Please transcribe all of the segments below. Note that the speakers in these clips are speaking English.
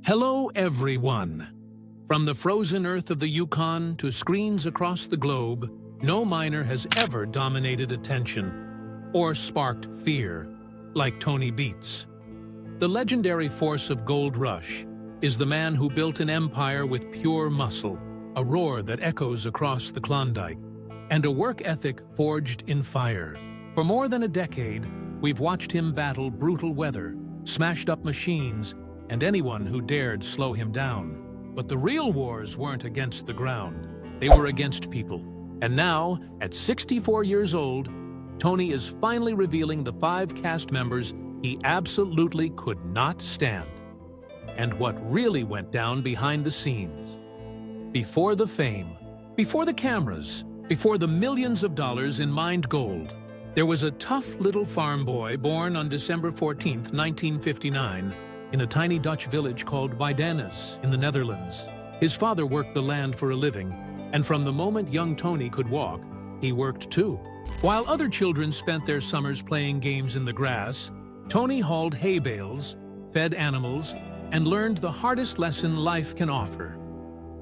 Hello, everyone. From the frozen earth of the Yukon to screens across the globe, no miner has ever dominated attention or sparked fear like Tony Beets. The legendary force of Gold Rush is the man who built an empire with pure muscle, a roar that echoes across the Klondike, and a work ethic forged in fire. For more than a decade, we've watched him battle brutal weather, smashed up machines, and anyone who dared slow him down. But the real wars weren't against the ground. They were against people. And now, at 64 years old, Tony is finally revealing the 5 cast members he absolutely could not stand. And what really went down behind the scenes. Before the fame, before the cameras, before the millions of dollars in mined gold, there was a tough little farm boy born on December 14, 1959, in a tiny Dutch village called Vidanes in the Netherlands. His father worked the land for a living, and from the moment young Tony could walk, he worked too. While other children spent their summers playing games in the grass, Tony hauled hay bales, fed animals, and learned the hardest lesson life can offer.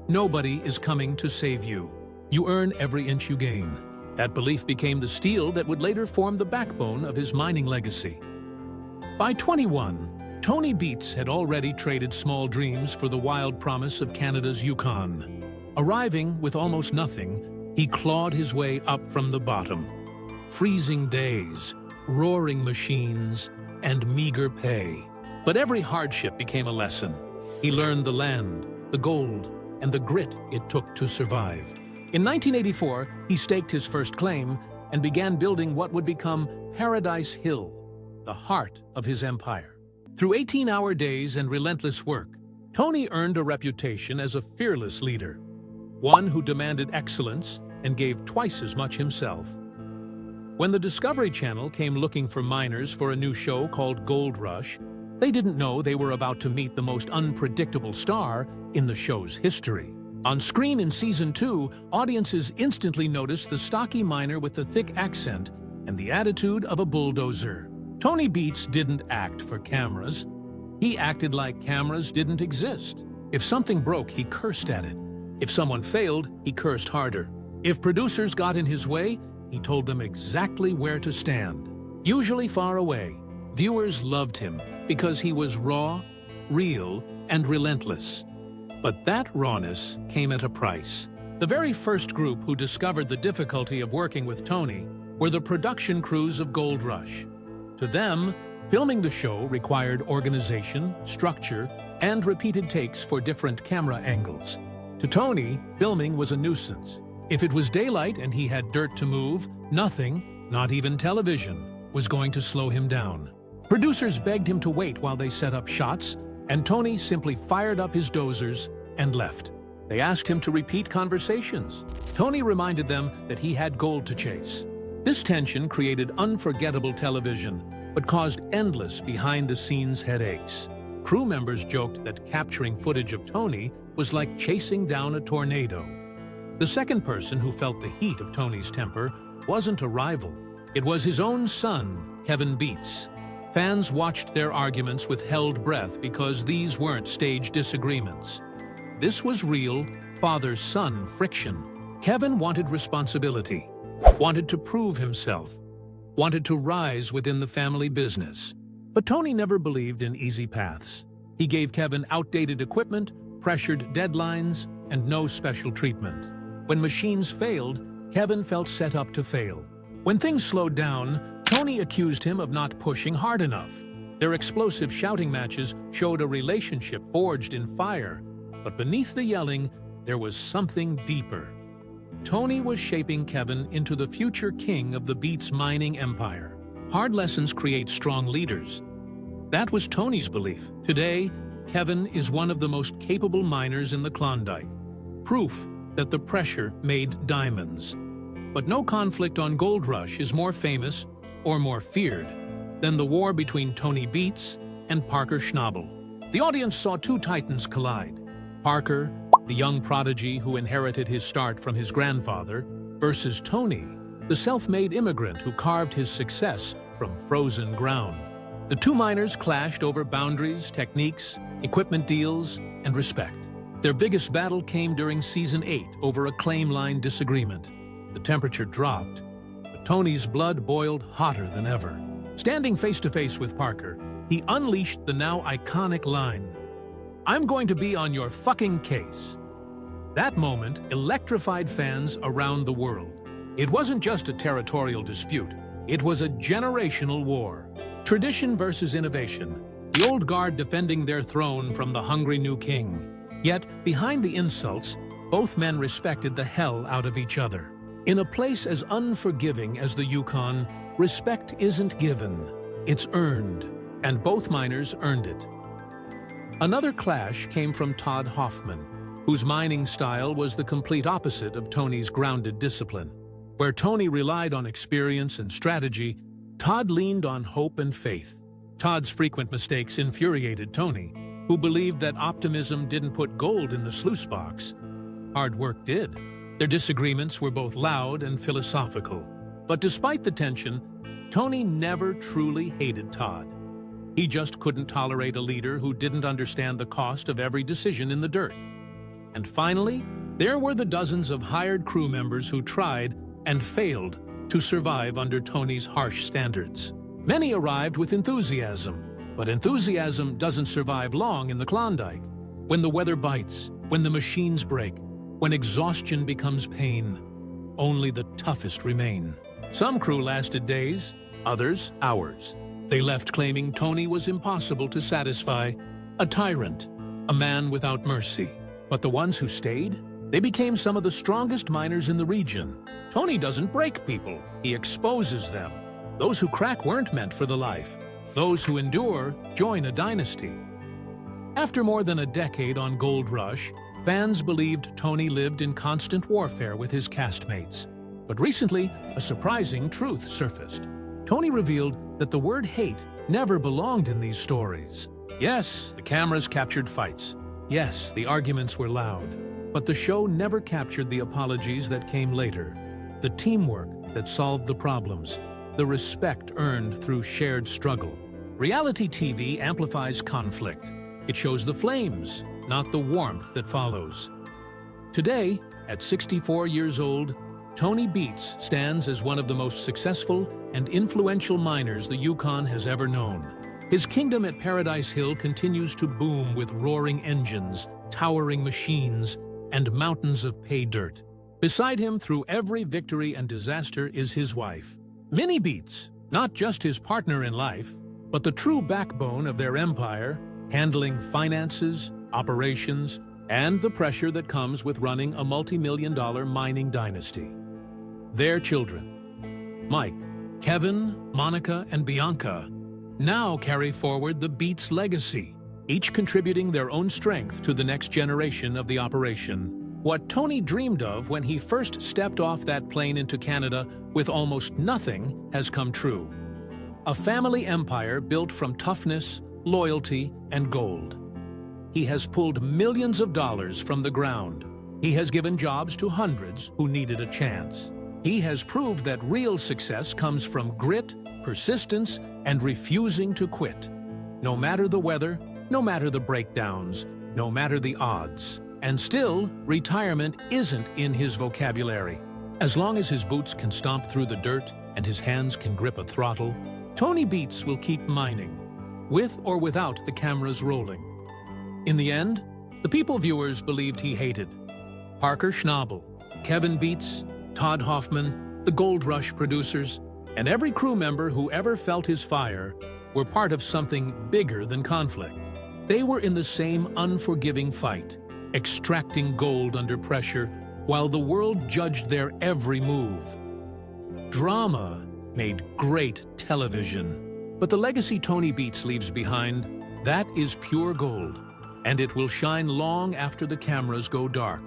Nobody is coming to save you. You earn every inch you gain. That belief became the steel that would later form the backbone of his mining legacy. By 21, Tony Beets had already traded small dreams for the wild promise of Canada's Yukon. Arriving with almost nothing, he clawed his way up from the bottom. Freezing days, roaring machines, and meager pay. But every hardship became a lesson. He learned the land, the gold, and the grit it took to survive. In 1984, he staked his first claim and began building what would become Paradise Hill, the heart of his empire. Through 18-hour days and relentless work, Tony earned a reputation as a fearless leader, one who demanded excellence and gave twice as much himself. When the Discovery Channel came looking for miners for a new show called Gold Rush, they didn't know they were about to meet the most unpredictable star in the show's history. On screen in Season 2, audiences instantly noticed the stocky miner with the thick accent and the attitude of a bulldozer. Tony Beets didn't act for cameras. He acted like cameras didn't exist. If something broke, he cursed at it. If someone failed, he cursed harder. If producers got in his way, he told them exactly where to stand. Usually far away, viewers loved him because he was raw, real, and relentless. But that rawness came at a price. The very first group who discovered the difficulty of working with Tony were the production crews of Gold Rush. To them, filming the show required organization, structure, and repeated takes for different camera angles. To Tony, filming was a nuisance. If it was daylight and he had dirt to move, nothing, not even television, was going to slow him down. Producers begged him to wait while they set up shots, and Tony simply fired up his dozers and left. They asked him to repeat conversations. Tony reminded them that he had gold to chase. This tension created unforgettable television, but caused endless behind-the-scenes headaches. Crew members joked that capturing footage of Tony was like chasing down a tornado. The second person who felt the heat of Tony's temper wasn't a rival. It was his own son, Kevin Beets. Fans watched their arguments with held breath because these weren't staged disagreements. This was real, father-son friction. Kevin wanted responsibility, wanted to prove himself, wanted to rise within the family business. But Tony never believed in easy paths. He gave Kevin outdated equipment, pressured deadlines, and no special treatment. When machines failed, Kevin felt set up to fail. When things slowed down, Tony accused him of not pushing hard enough. Their explosive shouting matches showed a relationship forged in fire, but beneath the yelling, there was something deeper. Tony was shaping Kevin into the future king of the Beets mining empire. Hard lessons create strong leaders. That was Tony's belief. Today, Kevin is one of the most capable miners in the Klondike. Proof that the pressure made diamonds. But no conflict on Gold Rush is more famous or more feared than the war between Tony Beets and Parker Schnabel. The audience saw two titans collide. Parker, the young prodigy who inherited his start from his grandfather, versus Tony, the self-made immigrant who carved his success from frozen ground. The two miners clashed over boundaries, techniques, equipment deals, and respect. Their biggest battle came during Season 8 over a claim line disagreement. The temperature dropped, but Tony's blood boiled hotter than ever. Standing face-to-face with Parker, he unleashed the now iconic line, "I'm going to be on your fucking case." That moment electrified fans around the world. It wasn't just a territorial dispute, it was a generational war. Tradition versus innovation, the old guard defending their throne from the hungry new king. Yet, behind the insults, both men respected the hell out of each other. In a place as unforgiving as the Yukon, respect isn't given, it's earned, and both miners earned it. Another clash came from Todd Hoffman, whose mining style was the complete opposite of Tony's grounded discipline. Where Tony relied on experience and strategy, Todd leaned on hope and faith. Todd's frequent mistakes infuriated Tony, who believed that optimism didn't put gold in the sluice box. Hard work did. Their disagreements were both loud and philosophical. But despite the tension, Tony never truly hated Todd. He just couldn't tolerate a leader who didn't understand the cost of every decision in the dirt. And finally, there were the dozens of hired crew members who tried and failed to survive under Tony's harsh standards. Many arrived with enthusiasm, but enthusiasm doesn't survive long in the Klondike. When the weather bites, when the machines break, when exhaustion becomes pain, only the toughest remain. Some crew lasted days, others hours. They left claiming Tony was impossible to satisfy, a tyrant, a man without mercy. But the ones who stayed, they became some of the strongest miners in the region. Tony doesn't break people, he exposes them. Those who crack weren't meant for the life. Those who endure join a dynasty. After more than a decade on Gold Rush, fans believed Tony lived in constant warfare with his castmates. But recently, a surprising truth surfaced. Tony revealed that the word hate never belonged in these stories. Yes, the cameras captured fights. Yes, the arguments were loud. But the show never captured the apologies that came later, the teamwork that solved the problems, the respect earned through shared struggle. Reality TV amplifies conflict. It shows the flames, not the warmth that follows. Today, at 64 years old, Tony Beets stands as one of the most successful and influential miners the Yukon has ever known. His kingdom at Paradise Hill continues to boom with roaring engines, towering machines, and mountains of pay dirt. Beside him through every victory and disaster is his wife, Minnie Beets, not just his partner in life, but the true backbone of their empire, handling finances, operations, and the pressure that comes with running a multi-million-dollar mining dynasty. Their children, Mike, Kevin, Monica, and Bianca, now carry forward the Beets legacy, each contributing their own strength to the next generation of the operation. What Tony dreamed of when he first stepped off that plane into Canada with almost nothing has come true. A family empire built from toughness, loyalty, and gold. He has pulled millions of dollars from the ground. He has given jobs to hundreds who needed a chance. He has proved that real success comes from grit, persistence, and refusing to quit. No matter the weather, no matter the breakdowns, no matter the odds. And still, retirement isn't in his vocabulary. As long as his boots can stomp through the dirt and his hands can grip a throttle, Tony Beets will keep mining, with or without the cameras rolling. In the end, the people viewers believed he hated. Parker Schnabel, Kevin Beets, Todd Hoffman, the Gold Rush producers, and every crew member who ever felt his fire were part of something bigger than conflict. They were in the same unforgiving fight, extracting gold under pressure while the world judged their every move. Drama made great television. But the legacy Tony Beets leaves behind, that is pure gold, and it will shine long after the cameras go dark.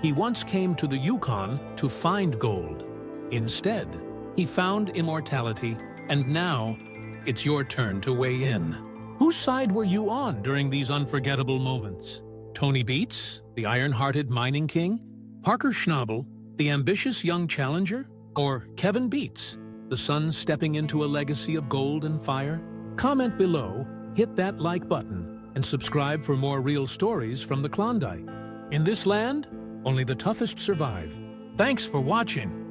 He once came to the Yukon to find gold. Instead, he found immortality, and now it's your turn to weigh in. Whose side were you on during these unforgettable moments? Tony Beets, the iron-hearted mining king? Parker Schnabel, the ambitious young challenger? Or Kevin Beets, the son stepping into a legacy of gold and fire? Comment below, hit that like button, and subscribe for more real stories from the Klondike. In this land, only the toughest survive. Thanks for watching.